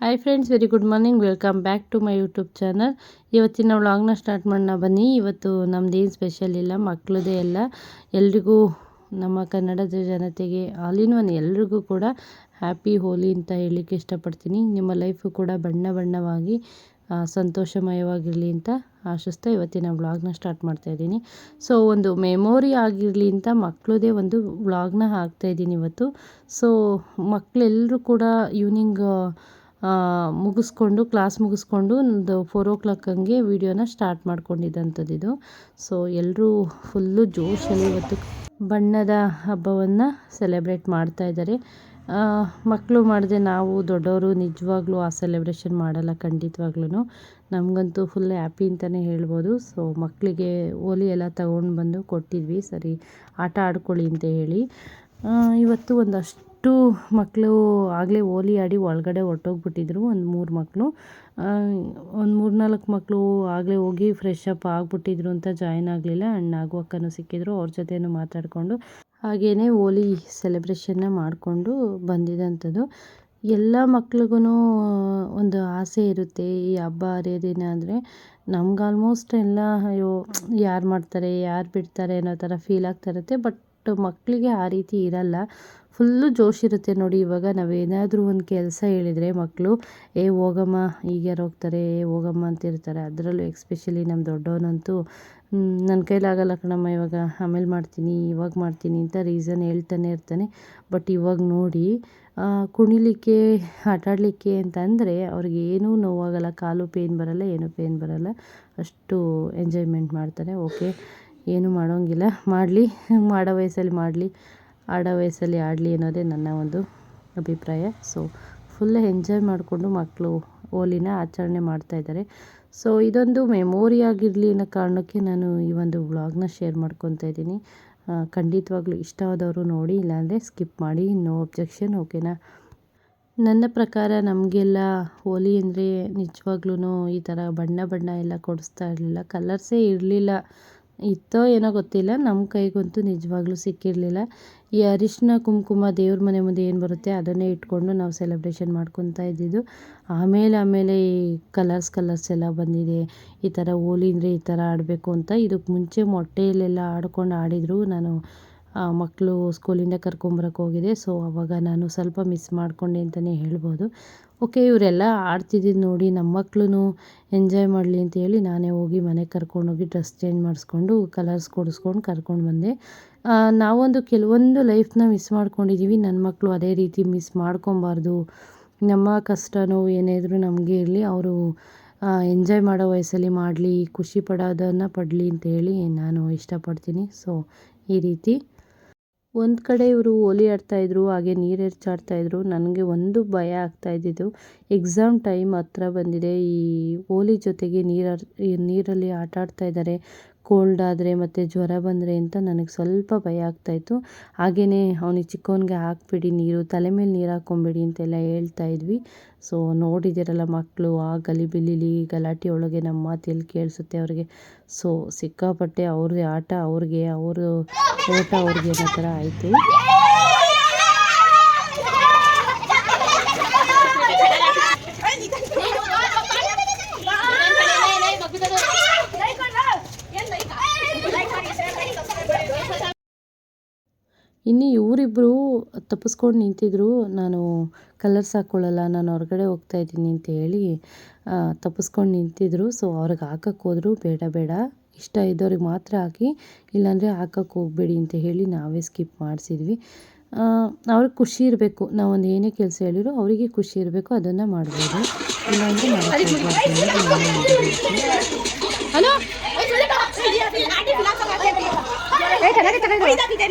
Hi friends, very good morning. Welcome back to my YouTube channel. ಇವತ್ತಿನ ವ್ಲಾಗ್ನ start ಮಾಡೋಣ ಬನ್ನಿ. ಇವತ್ತು ನಮ್ಮದೇನು ಸ್ಪೆಷಲ್ ಇಲ್ಲ, ಮಕ್ಕಳದೇ ಎಲ್ಲ. ಎಲ್ರಿಗೂ ನಮ್ಮ ಕನ್ನಡದ ಜನತೆಗೆ ಆಲ್ ಇನ್ ಒನ್ ಎಲ್ರಿಗೂ ಕೂಡ ಹ್ಯಾಪಿ ಹೋಲಿ ಅಂತ ಹೇಳಲಿಕ್ಕೆ ಇಷ್ಟಪಡ್ತೀನಿ. ನಿಮ್ಮ ಲೈಫು ಕೂಡ ಬಣ್ಣ ಬಣ್ಣವಾಗಿ ಸಂತೋಷಮಯವಾಗಿರಲಿ ಅಂತ ಆಶಿಸ್ತಾ ಇವತ್ತಿನ ವ್ಲಾಗ್ನ ಸ್ಟಾರ್ಟ್ ಮಾಡ್ತಾಯಿದ್ದೀನಿ. ಸೊ ಒಂದು ಮೆಮೊರಿ ಆಗಿರಲಿ ಅಂತ ಮಕ್ಕಳದೇ ಒಂದು ವ್ಲಾಗ್ನ ಹಾಕ್ತಾಯಿದ್ದೀನಿ ಇವತ್ತು. ಸೊ ಮಕ್ಕಳೆಲ್ಲರೂ ಕೂಡ ಈವ್ನಿಂಗ್ ಮುಗಿಸ್ಕೊಂಡು ಕ್ಲಾಸ್ ಮುಗಿಸ್ಕೊಂಡು ಒಂದು 4 o'clock ಹಂಗೆ ವೀಡಿಯೋನ ಸ್ಟಾರ್ಟ್ ಮಾಡ್ಕೊಂಡಿದ್ದಂಥದ್ದು ಇದು. ಸೊ ಎಲ್ಲರೂ ಫುಲ್ಲು ಜೋಶಲ್ಲಿ ಇವತ್ತು ಬಣ್ಣದ ಹಬ್ಬವನ್ನು ಸೆಲೆಬ್ರೇಟ್ ಮಾಡ್ತಾಯಿದ್ದಾರೆ. ಮಕ್ಕಳು ಮಾಡಿದೆ, ನಾವು ದೊಡ್ಡವರು ನಿಜವಾಗ್ಲೂ ಆ ಸೆಲೆಬ್ರೇಷನ್ ಮಾಡಲ್ಲ ಖಂಡಿತವಾಗ್ಲೂ. ನಮಗಂತೂ ಫುಲ್ ಹ್ಯಾಪಿ ಅಂತಲೇ ಹೇಳ್ಬೋದು. ಸೊ ಮಕ್ಕಳಿಗೆ ಹೋಲಿ ಎಲ್ಲ ತಗೊಂಡು ಬಂದು ಕೊಟ್ಟಿದ್ವಿ, ಸರಿ ಆಟ ಆಡ್ಕೊಳ್ಳಿ ಅಂತ ಹೇಳಿ. ಇವತ್ತು ಒಂದಷ್ಟು ಮಕ್ಕಳು ಆಗಲೇ ಹೋಲಿ ಆಡಿ ಒಳಗಡೆ ಹೊರಟೋಗ್ಬಿಟ್ಟಿದ್ರು. ಒಂದು 3 ಮಕ್ಕಳು, ಒಂದು 3-4 ಮಕ್ಕಳು ಆಗಲೇ ಹೋಗಿ ಫ್ರೆಶ್ ಅಪ್ ಆಗಿಬಿಟ್ಟಿದ್ರು ಅಂತ ಜಾಯ್ನ್ ಆಗಲಿಲ್ಲ. ಅಣ್ಣಾಗೂ ಅಕ್ಕನೂ ಸಿಕ್ಕಿದ್ರು, ಅವ್ರ ಜೊತೆನೂ ಮಾತಾಡಿಕೊಂಡು ಹಾಗೆಯೇ ಹೋಲಿ ಸೆಲೆಬ್ರೇಷನ್ನ ಮಾಡಿಕೊಂಡು ಬಂದಿದ್ದಂಥದ್ದು. ಎಲ್ಲ ಮಕ್ಳಿಗೂ ಒಂದು ಆಸೆ ಇರುತ್ತೆ ಈ ಹಬ್ಬ ಹರಿಯೋದಿನ ಅಂದರೆ. ನಮ್ಗೆ ಆಲ್ಮೋಸ್ಟ್ ಎಲ್ಲ ಅಯ್ಯೋ ಯಾರು ಮಾಡ್ತಾರೆ ಯಾರು ಬಿಡ್ತಾರೆ ಅನ್ನೋ ಥರ ಫೀಲ್ ಆಗ್ತಾ ಇರುತ್ತೆ. ಬಟ್ ಮಕ್ಕಳಿಗೆ ಆ ರೀತಿ ಇರಲ್ಲ, ಫುಲ್ಲು ಜೋಶಿರುತ್ತೆ ನೋಡಿ. ಇವಾಗ ನಾವೇನಾದರೂ ಒಂದು ಕೆಲಸ ಹೇಳಿದರೆ ಮಕ್ಕಳು ಹೋಗಮ್ಮ, ಈಗ ಯಾರು ಹೋಗ್ತಾರೆ, ಹೋಗಮ್ಮ ಅಂತಿರ್ತಾರೆ. ಅದರಲ್ಲೂ ಎಕ್ಸ್ಪೆಷಲಿ ನಮ್ಮ ದೊಡ್ಡವನಂತೂ ನನ್ನ ಕೈಲಾಗಲ್ಲ ಕಣಮ್ಮ, ಇವಾಗ ಆಮೇಲೆ ಮಾಡ್ತೀನಿ, ಇವಾಗ ಮಾಡ್ತೀನಿ ಅಂತ ರೀಸನ್ ಹೇಳ್ತಾನೆ ಇರ್ತಾನೆ. ಬಟ್ ಇವಾಗ ನೋಡಿ ಕುಣಿಲಿಕ್ಕೆ ಆಟಾಡಲಿಕ್ಕೆ ಅಂತಂದರೆ ಅವ್ರಿಗೇನೂ ನೋವಾಗಲ್ಲ, ಕಾಲು ಪೇಯ್ನ್ ಬರಲ್ಲ, ಏನೂ ಪೇಯ್ನ್ ಬರಲ್ಲ, ಅಷ್ಟು ಎಂಜಾಯ್ಮೆಂಟ್ ಮಾಡ್ತಾರೆ. ಓಕೆ, ಏನೂ ಮಾಡೋಂಗಿಲ್ಲ, ಮಾಡಲಿ, ಮಾಡೋ ವಯಸ್ಸಲ್ಲಿ ಮಾಡಲಿ, ಆಡೋ ವಯಸ್ಸಲ್ಲಿ ಆಡಲಿ ಅನ್ನೋದೇ ನನ್ನ ಒಂದು ಅಭಿಪ್ರಾಯ. ಸೊ ಫುಲ್ ಎಂಜಾಯ್ ಮಾಡಿಕೊಂಡು ಮಕ್ಕಳು ಹೋಲಿನ ಆಚರಣೆ ಮಾಡ್ತಾಯಿದ್ದಾರೆ. ಸೊ ಇದೊಂದು ಮೆಮೊರಿ ಆಗಿರಲಿ ಅನ್ನೋ ಕಾರಣಕ್ಕೆ ನಾನು ಈ ಒಂದು ವ್ಲಾಗ್ನ ಶೇರ್ ಮಾಡ್ಕೊತಾ ಇದ್ದೀನಿ. ಖಂಡಿತವಾಗ್ಲೂ ಇಷ್ಟವಾದವರು ನೋಡಿ, ಇಲ್ಲಾಂದರೆ ಸ್ಕಿಪ್ ಮಾಡಿ, ನೋ ಅಬ್ಜೆಕ್ಷನ್, ಓಕೆನಾ. ನನ್ನ ಪ್ರಕಾರ ನಮಗೆಲ್ಲ ಹೋಲಿ ಅಂದರೆ ನಿಜವಾಗ್ಲೂ ಈ ಥರ ಬಣ್ಣ ಬಣ್ಣ ಎಲ್ಲ ಕೊಡಿಸ್ತಾ ಇರಲಿಲ್ಲ, ಕಲರ್ಸೇ ಇರಲಿಲ್ಲ. ಇತ್ತೋ ಏನೋ ಗೊತ್ತಿಲ್ಲ, ನಮ್ಮ ಕೈಗಂತೂ ನಿಜವಾಗ್ಲೂ ಸಿಕ್ಕಿರಲಿಲ್ಲ. ಈ ಅರಿಶಿನ ಕುಂಕುಮ ದೇವ್ರ ಮನೆ ಮುಂದೆ ಏನು ಬರುತ್ತೆ ಅದನ್ನೇ ಇಟ್ಕೊಂಡು ನಾವು ಸೆಲೆಬ್ರೇಷನ್ ಮಾಡ್ಕೊತಾ ಇದ್ದಿದ್ದು. ಆಮೇಲೆ ಈ ಕಲರ್ಸ್ ಎಲ್ಲ ಬಂದಿದೆ. ಈ ಥರ ಹೋಲಿ ಅಂದರೆ ಈ ಥರ ಆಡಬೇಕು ಅಂತ. ಇದಕ್ಕೆ ಮುಂಚೆ ಮೊಟ್ಟೆಯಲ್ಲೆಲ್ಲ ಆಡ್ಕೊಂಡು ಆಡಿದರು. ನಾನು ಮಕ್ಕಳು ಸ್ಕೂಲಿಂದ ಕರ್ಕೊಂಬರಕ್ಕೆ ಹೋಗಿದೆ. ಸೊ ಆವಾಗ ನಾನು ಸ್ವಲ್ಪ ಮಿಸ್ ಮಾಡಿಕೊಂಡೆ ಅಂತಲೇ ಹೇಳ್ಬೋದು. ಓಕೆ, ಇವರೆಲ್ಲ ಆಡ್ತಿದ್ದಿದ್ದು ನೋಡಿ ನಮ್ಮ ಮಕ್ಕಳು ಎಂಜಾಯ್ ಮಾಡಲಿ ಅಂತ ಹೇಳಿ ನಾನೇ ಹೋಗಿ ಮನೆಗೆ ಕರ್ಕೊಂಡೋಗಿ ಡ್ರೆಸ್ ಚೇಂಜ್ ಮಾಡಿಸ್ಕೊಂಡು ಕಲರ್ಸ್ ಕೊಡಿಸ್ಕೊಂಡು ಕರ್ಕೊಂಡು ಬಂದೆ. ನಾವೊಂದು ಕೆಲವೊಂದು ಲೈಫ್ನ ಮಿಸ್ ಮಾಡ್ಕೊಂಡಿದ್ದೀವಿ. ನನ್ನ ಮಕ್ಕಳು ಅದೇ ರೀತಿ ಮಿಸ್ ಮಾಡ್ಕೊಬಾರ್ದು. ನಮ್ಮ ಕಷ್ಟ ನೋವು ಏನೇ ಇದ್ರೂ ನಮಗೆ ಇರಲಿ, ಅವರು ಎಂಜಾಯ್ ಮಾಡೋ ವಯಸ್ಸಲ್ಲಿ ಮಾಡಲಿ, ಖುಷಿ ಪಡೋದನ್ನು ಪಡಲಿ ಅಂತ ಹೇಳಿ ನಾನು ಇಷ್ಟಪಡ್ತೀನಿ. ಸೊ ಈ ರೀತಿ ಒಂದು ಕಡೆ ಇವರು ಹೋಲಿ ಆಡ್ತಾಯಿದ್ರು, ಹಾಗೆ ನೀರು ಎರಚಾಡ್ತಾಯಿದ್ರು. ನನಗೆ ಒಂದು ಭಯ ಆಗ್ತಾಯಿದ್ದಿದ್ದು, ಎಕ್ಸಾಮ್ ಟೈಮ್ ಹತ್ರ ಬಂದಿದೆ, ಈ ಹೋಲಿ ಜೊತೆಗೆ ನೀರಲ್ಲಿ ಆಟ ಆಡ್ತಾಯಿದ್ದಾರೆ, ಕೋಲ್ಡ್ ಆದರೆ ಮತ್ತು ಜ್ವರ ಬಂದರೆ ಅಂತ ನನಗೆ ಸ್ವಲ್ಪ ಭಯ ಆಗ್ತಾಯಿತ್ತು. ಹಾಗೆಯೇ ಅವನಿಗೆ ಚಿಕ್ಕವನಿಗೆ ಹಾಕ್ಬಿಡಿ ನೀರು, ತಲೆ ಮೇಲೆ ನೀರು ಹಾಕ್ಕೊಂಬಿಡಿ ಅಂತೆಲ್ಲ ಹೇಳ್ತಾಯಿದ್ವಿ. ಸೊ ನೋಡಿದ್ದೀರಲ್ಲ ಮಕ್ಕಳು ಆ ಗಲಿಬಿಲಿಲಿ ಗಲಾಟೆ ಒಳಗೆ ನಮ್ಮ ಮಾತು ಎಲ್ಲಿ ಕೇಳಿಸುತ್ತೆ ಅವ್ರಿಗೆ. ಸೊ ಸಿಕ್ಕಾಪಟ್ಟೆ ಅವ್ರದ್ದೇ ಆಟ ಅವ್ರಿಗೆ, ಅವರು ಓಟ ಅವ್ರಿಗೆ ಅನ್ನೋ ಥರ ಆಯಿತು. ಇನ್ನು ಇವರಿಬ್ಬರು ತಪ್ಪಿಸ್ಕೊಂಡು ನಿಂತಿದ್ರು. ನಾನು ಕಲರ್ಸ್ ಹಾಕ್ಕೊಳ್ಳಲ್ಲ, ನಾನು ಹೊರಗಡೆ ಹೋಗ್ತಾಯಿದ್ದೀನಿ ಅಂತ ಹೇಳಿ ತಪ್ಪಿಸ್ಕೊಂಡು ನಿಂತಿದ್ರು. ಸೊ ಅವ್ರಿಗೆ ಹಾಕಕ್ಕೆ ಹೋದ್ರು, ಬೇಡ ಇಷ್ಟ ಇದ್ದವ್ರಿಗೆ ಮಾತ್ರ ಹಾಕಿ, ಇಲ್ಲಾಂದರೆ ಹಾಕಕ್ಕೆ ಹೋಗಬೇಡಿ ಅಂತ ಹೇಳಿ ನಾವೇ ಸ್ಕಿಪ್ ಮಾಡಿಸಿದ್ವಿ. ಅವ್ರಿಗೆ ಖುಷಿ ಇರಬೇಕು, ನಾವೊಂದು ಏನೇ ಕೆಲಸ ಹೇಳಿದ್ರು ಅವರಿಗೆ ಖುಷಿ ಇರಬೇಕು, ಅದನ್ನು ಮಾಡ್ಬೋದು, ಇಲ್ಲಾಂದರೆ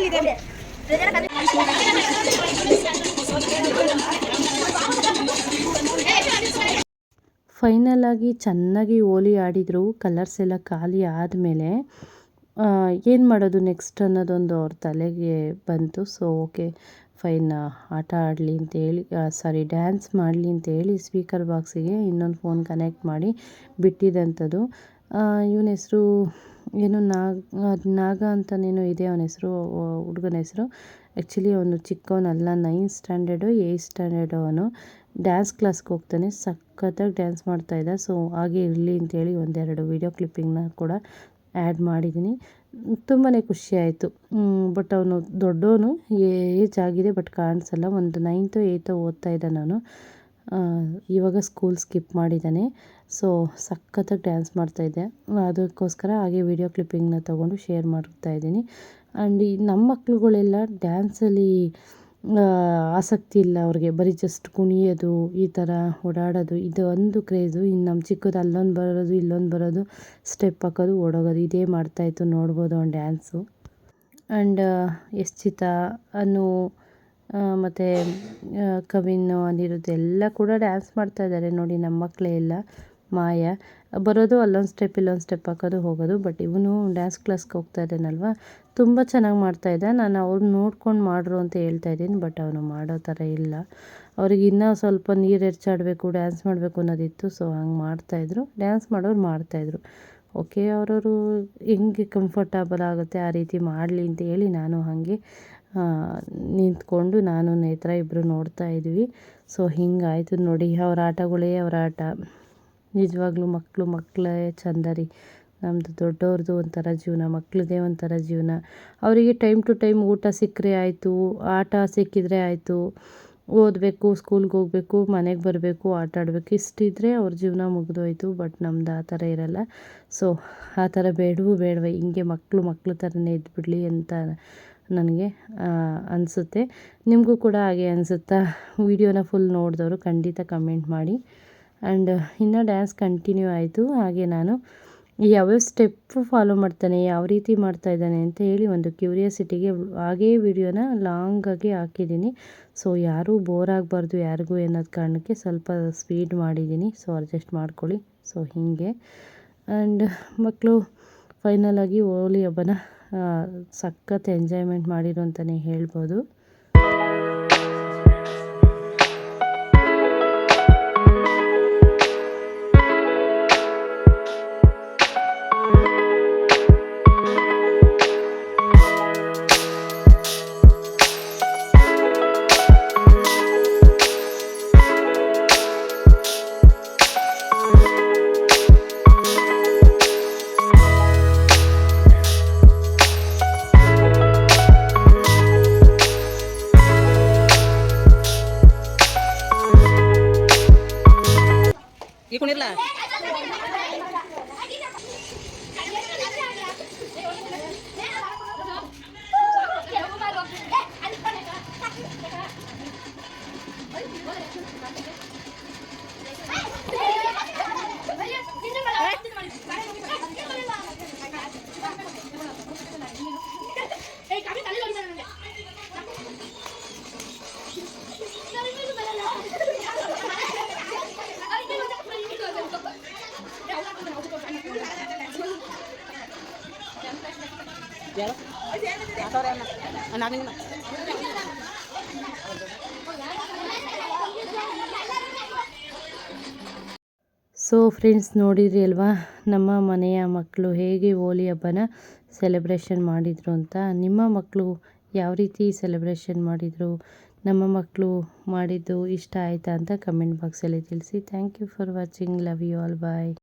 ಫೈನಲಾಗಿ ಚೆನ್ನಾಗಿ ಹೋಲಿ ಆಡಿದರು. ಕಲರ್ಸ್ ಎಲ್ಲ ಖಾಲಿ ಆದಮೇಲೆ ಏನು ಮಾಡೋದು ನೆಕ್ಸ್ಟ್ ಅನ್ನೋದೊಂದು ಅವ್ರ ತಲೆಗೆ ಬಂತು. ಸೊ ಓಕೆ ಫೈನ್, ಆಟ ಆಡಲಿ ಅಂತೇಳಿ ಡ್ಯಾನ್ಸ್ ಮಾಡಲಿ ಅಂತೇಳಿ ಸ್ಪೀಕರ್ ಬಾಕ್ಸಿಗೆ ಇನ್ನೊಂದು ಫೋನ್ ಕನೆಕ್ಟ್ ಮಾಡಿ ಬಿಟ್ಟಿದ್ದಂಥದ್ದು. ಇವನ ಹೆಸರು ಏನು ನಾಗ ಅಂತನೇನೋ ಇದೆ ಅವನ ಹೆಸರು, ಹುಡುಗನ ಹೆಸರು. ಆ್ಯಕ್ಚುಲಿ ಅವನು ಚಿಕ್ಕವನಲ್ಲ, 9th ಸ್ಟ್ಯಾಂಡರ್ಡು 8th ಸ್ಟ್ಯಾಂಡರ್ಡು. ಅವನು ಡ್ಯಾನ್ಸ್ ಕ್ಲಾಸ್ಗೆ ಹೋಗ್ತಾನೆ, ಸಖತ್ತಾಗಿ ಡ್ಯಾನ್ಸ್ ಮಾಡ್ತಾಯಿದ್ದ. ಸೊ ಹಾಗೆ ಇರಲಿ ಅಂತೇಳಿ ಒಂದೆರಡು ವೀಡಿಯೋ ಕ್ಲಿಪ್ಪಿಂಗ್ನ ಕೂಡ ಆ್ಯಡ್ ಮಾಡಿದ್ದೀನಿ. ತುಂಬಾ ಖುಷಿಯಾಯಿತು. ಬಟ್ ಅವನು ದೊಡ್ಡವನು, ಏಜ್ ಆಗಿದೆ ಬಟ್ ಕಾಣಿಸಲ್ಲ. ಒಂದು 9th 8th ಓದ್ತಾ ಇದ್ದಾನೆ ಅವನು. ಇವಾಗ ಸ್ಕೂಲ್ ಸ್ಕಿಪ್ ಮಾಡಿದ್ದಾನೆ. ಸೊ ಸಖತ್ತಾಗಿ ಡ್ಯಾನ್ಸ್ ಮಾಡ್ತಾಯಿದ್ದೆ, ಅದಕ್ಕೋಸ್ಕರ ಹಾಗೆ ವೀಡಿಯೋ ಕ್ಲಿಪ್ಪಿಂಗ್ನ ತೊಗೊಂಡು ಶೇರ್ ಮಾಡ್ತಾಯಿದ್ದೀನಿ. ಆ್ಯಂಡ್ ನಮ್ಮ ಮಕ್ಳುಗಳೆಲ್ಲ ಡ್ಯಾನ್ಸಲ್ಲಿ ಆಸಕ್ತಿ ಇಲ್ಲ ಅವ್ರಿಗೆ, ಬರೀ ಜಸ್ಟ್ ಕುಣಿಯೋದು, ಈ ಥರ ಓಡಾಡೋದು, ಇದು ಒಂದು ಕ್ರೇಜು. ಇನ್ನು ನಮ್ಮ ಚಿಕ್ಕದು ಅಲ್ಲೊಂದು ಬರೋದು ಇಲ್ಲೊಂದು ಬರೋದು, ಸ್ಟೆಪ್ ಹಾಕೋದು ಓಡೋಗೋದು, ಇದೇ ಮಾಡ್ತಾಯಿತ್ತು. ನೋಡ್ಬೋದು ಅವ್ನು ಡ್ಯಾನ್ಸು. ಆ್ಯಂಡ್ ಯಶ್ಚಿತಾ, ಅನು ಮತ್ತು ಕವಿನ್, ಅನಿರುದ್ಧ್ ಎಲ್ಲ ಕೂಡ ಡ್ಯಾನ್ಸ್ ಮಾಡ್ತಾಯಿದ್ದಾರೆ ನೋಡಿ. ನಮ್ಮ ಮಕ್ಕಳೇ ಎಲ್ಲ. ಮಾಯ ಬರೋದು, ಅಲ್ಲೊಂದು ಸ್ಟೆಪ್ ಇಲ್ಲೊಂದು ಸ್ಟೆಪ್ ಹಾಕೋದು ಹೋಗೋದು. ಬಟ್ ಇವನು ಡ್ಯಾನ್ಸ್ ಕ್ಲಾಸ್ಗೆ ಹೋಗ್ತಾ ಇದ್ದಾನಲ್ವ, ತುಂಬ ಚೆನ್ನಾಗಿ ಮಾಡ್ತಾಯಿದ್ದ. ನಾನು ಅವ್ರು ನೋಡ್ಕೊಂಡು ಮಾಡ್ರು ಅಂತ ಹೇಳ್ತಾಯಿದ್ದೀನಿ, ಬಟ್ ಅವನು ಮಾಡೋ ಥರ ಇಲ್ಲ. ಅವ್ರಿಗೆ ಇನ್ನೂ ಸ್ವಲ್ಪ ನೀರು ಎರಚಾಡಬೇಕು, ಡ್ಯಾನ್ಸ್ ಮಾಡಬೇಕು ಅನ್ನೋದಿತ್ತು. ಸೊ ಹಂಗೆ ಮಾಡ್ತಾಯಿದ್ರು, ಡ್ಯಾನ್ಸ್ ಮಾಡೋರು ಮಾಡ್ತಾಯಿದ್ರು. ಓಕೆ, ಅವರವರು ಹೆಂಗೆ ಕಂಫರ್ಟಬಲ್ ಆಗುತ್ತೆ ಆ ರೀತಿ ಮಾಡಲಿ ಅಂತ ಹೇಳಿ ನಾನು ಹಾಗೆ ನಿಂತ್ಕೊಂಡು ನಾನು ನೇತ್ರ ಇಬ್ಬರು ನೋಡ್ತಾ ಇದ್ವಿ. ಸೊ ಹಿಂಗಾಯಿತು ನೋಡಿ, ಅವ್ರ ಆಟಗಳೇ ಅವ್ರ ಆಟ. ನಿಜವಾಗ್ಲೂ ಮಕ್ಕಳೇ ಚಂದ ರೀ. ನಮ್ಮದು ದೊಡ್ಡವ್ರದ್ದು ಒಂಥರ ಜೀವನ, ಮಕ್ಕಳದೇ ಒಂಥರ ಜೀವನ. ಅವರಿಗೆ ಟೈಮ್ ಟು ಟೈಮ್ ಊಟ ಸಿಕ್ಕರೆ ಆಯಿತು, ಆಟ ಸಿಕ್ಕಿದರೆ ಆಯಿತು. ಓದಬೇಕು, ಸ್ಕೂಲ್ಗೆ ಹೋಗಬೇಕು, ಮನೆಗೆ ಬರಬೇಕು, ಆಟ ಆಡಬೇಕು, ಇಷ್ಟಿದ್ರೆ ಅವ್ರ ಜೀವನ ಮುಗಿದೋಯ್ತು. ಬಟ್ ನಮ್ದು ಆ ಥರ ಇರಲ್ಲ. ಸೊ ಆ ಥರ ಬೇಡವೇ, ಹಿಂಗೆ ಮಕ್ಕಳು ಥರನೇ ಇದ್ಬಿಡಲಿ ಅಂತ ನನಗೆ ಅನಿಸುತ್ತೆ. ನಿಮಗೂ ಕೂಡ ಹಾಗೆ ಅನಿಸುತ್ತಾ? ವೀಡಿಯೋನ ಫುಲ್ ನೋಡಿದವರು ಖಂಡಿತ ಕಮೆಂಟ್ ಮಾಡಿ. ಆ್ಯಂಡ್ ಇನ್ನು ಡ್ಯಾನ್ಸ್ ಕಂಟಿನ್ಯೂ ಆಯಿತು. ಹಾಗೆ ನಾನು ಯಾವ್ಯಾವ ಸ್ಟೆಪ್ಪು ಫಾಲೋ ಮಾಡ್ತಾನೆ, ಯಾವ ರೀತಿ ಮಾಡ್ತಾಯಿದ್ದಾನೆ ಅಂತ ಹೇಳಿ ಒಂದು ಕ್ಯೂರಿಯಾಸಿಟಿಗೆ ಹಾಗೇ ವಿಡಿಯೋನ ಲಾಂಗಾಗಿ ಹಾಕಿದ್ದೀನಿ. ಸೊ ಯಾರೂ ಬೋರ್ ಆಗಬಾರ್ದು ಯಾರಿಗೂ ಅನ್ನೋದು ಕಾರಣಕ್ಕೆ ಸ್ವಲ್ಪ ಸ್ಪೀಡ್ ಮಾಡಿದ್ದೀನಿ. ಸೊ ಅಡ್ಜಸ್ಟ್ ಮಾಡ್ಕೊಳ್ಳಿ. ಸೊ ಹೀಗೆ. ಆ್ಯಂಡ್ ಮಕ್ಕಳು ಫೈನಲಾಗಿ ಹೋಲಿ ಹಬ್ಬನ ಸಖತ್ ಎಂಜಾಯ್ಮೆಂಟ್ ಮಾಡಿರು ಅಂತಲೇ ಹೇಳ್ಬೋದು. ಈ ಕುಣಿರ್ಲ ಸೊ ಫ್ರೆಂಡ್ಸ್, ನೋಡಿದ್ರಿ ಅಲ್ವಾ ನಮ್ಮ ಮನೆಯ ಮಕ್ಕಳು ಹೇಗೆ ಹೋಲಿ ಹಬ್ಬನ ಸೆಲೆಬ್ರೇಷನ್ ಮಾಡಿದರು ಅಂತ. ನಿಮ್ಮ ಮಕ್ಕಳು ಯಾವ ರೀತಿ ಸೆಲೆಬ್ರೇಷನ್ ಮಾಡಿದರು, ನಮ್ಮ ಮಕ್ಕಳು ಮಾಡಿದ್ದು ಇಷ್ಟ ಆಯಿತಾ ಅಂತ ಕಮೆಂಟ್ ಬಾಕ್ಸಲ್ಲಿ ತಿಳಿಸಿ. Thank you for watching. Love you all. Bye.